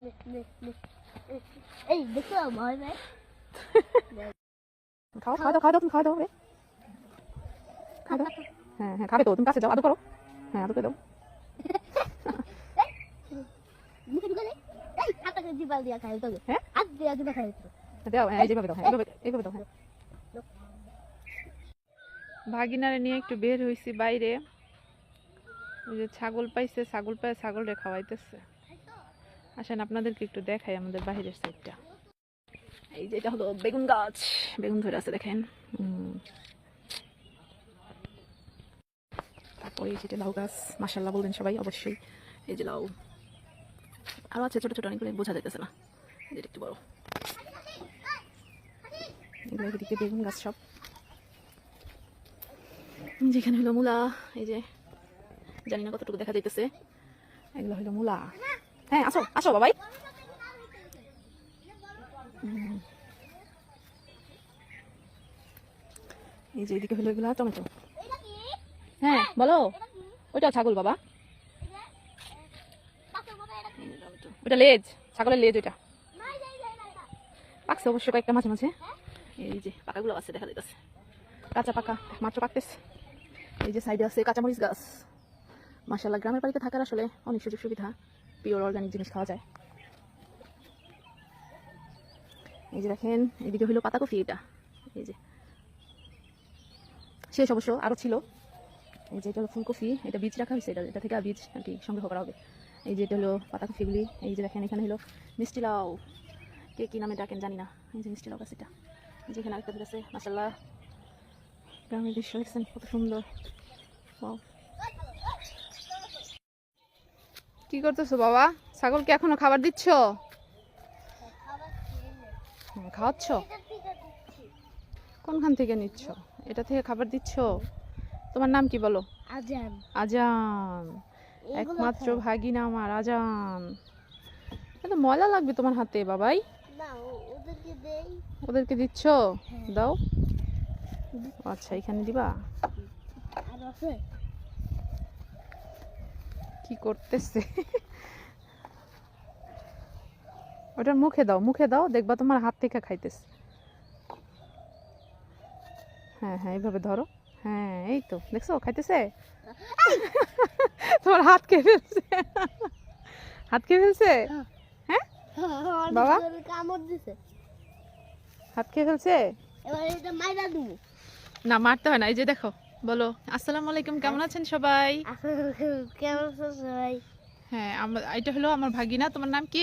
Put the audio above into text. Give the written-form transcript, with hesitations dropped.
এই দেখো ভয় ভাই খাও খাওয়া দাও তুমি খাওয়া দাও রে খাওয়া দাও হ্যাঁ হ্যাঁ খাবে তো তুমি কাছে যাও আদর করো হ্যাঁ আদর করে দাও মুখে ঢুকে দে এই হাতটা জিবাল দিয়া খাই তো হ্যাঁ হাত দিয়া জিবা খাই তো দাও হ্যাঁ এইভাবে দাও হ্যাঁ এইভাবে দাও হ্যাঁ ভাগিনারে নিয়ে একটু বের হইছি বাইরে ওই যে ছাগল পাইছে ছাগল পায় ছাগলরে খাওয়াইতেছে আসেন আপনাদেরকে একটু দেখাই আমাদের বাহিরের সাইডটা এই যে এটা হলো বেগুন গাছ বেগুন ধরে আছে দেখেন তারপরে এই যে লাউ গাছ মাশাআল্লাহ বলবেন সবাই অবশ্যই এই যে লাউ আরো আছে ছোট ছোট অনেকগুলো বোঝা যাইতেছে না এটা একটু বড় এগুলো এদিকে বেগুন গাছ সব যেখানে হলো মূলা এই যে জানি না কতটুকু দেখা যাইতেছে এগুলো হলো মূলা হ্যাঁ আসো আসো বাবাই এই যে এদিকে হলো এগুলো টমেটো হ্যাঁ বলো ওইটা ছাগল বাবা ওটা লেজ ছাগলের লেজ ওইটা পাকছে অবশ্য কয়েকটা মাঝে মাঝে এই যে পাকাগুলো আছে দেখা যাইতেছে কাঁচা পাকা মাত্র পাকতেছে এই যে সাইডে আছে কাঁচামরিচ গাছ মাশাআল্লাহ গ্রামের বাড়িতে থাকার আসলে অনেক সুযোগ সুবিধা পিওর অর্গানিক জিনিস খাওয়া যায় এই যে দেখেন এদিকে হলো পাতাকপি এটা এই যে শেষ অবশ্য আরও ছিল এই যে এটা হলো ফুলকপি এটা বীজ রাখা হয়েছে এটা থেকে বীজ আর কি সংগ্রহ করা হবে এই যে এটা হলো পাতাকপিগুলি এই যে দেখেন এখানে হলো মিষ্টি লাউ কে কী নামে ডাকেন জানি না এই যে মিষ্টি লাউ গাছ এটা যেখানে আরেকটা আছে মাশাআল্লাহ গ্রামের দৃশ্য দেখছেন কত সুন্দর কি করতেছো বাবা ছাগলকে এখনো খাবার দিচ্ছ খাওয়াচ্ছ কোনখান থেকে নিচ্ছ এটা থেকে খাবার দিচ্ছ তোমার নাম কি বলো আজান আজান একমাত্র ভাগিনা আমার আজান এত ময়লা লাগবে তোমার হাতে বাবাই না ওদেরকে দেই ওদেরকে দিচ্ছ দাও আচ্ছা এখানে দিবা আর আছে কি করতেছে ওটার মুখে দাও দেখবা তোমার হাত থেকে খাইতেছে হ্যাঁ হ্যাঁ এইভাবে ধরো হ্যাঁ এই তো দেখছো খাইতেছে তোমার হাত খেয়ে ফেলছে হ্যাঁ বাবা কামড় দিছে হাত খেয়ে ফেলছে এবার এটা মাইরা দেবো না মারতে হয় না এই যে দেখো বলো আসসালামু আলাইকুম কেমন আছেন সবাই কেমন আছো সবাই হ্যাঁ এটা হলো আমার ভাগিনা তোমার নাম কি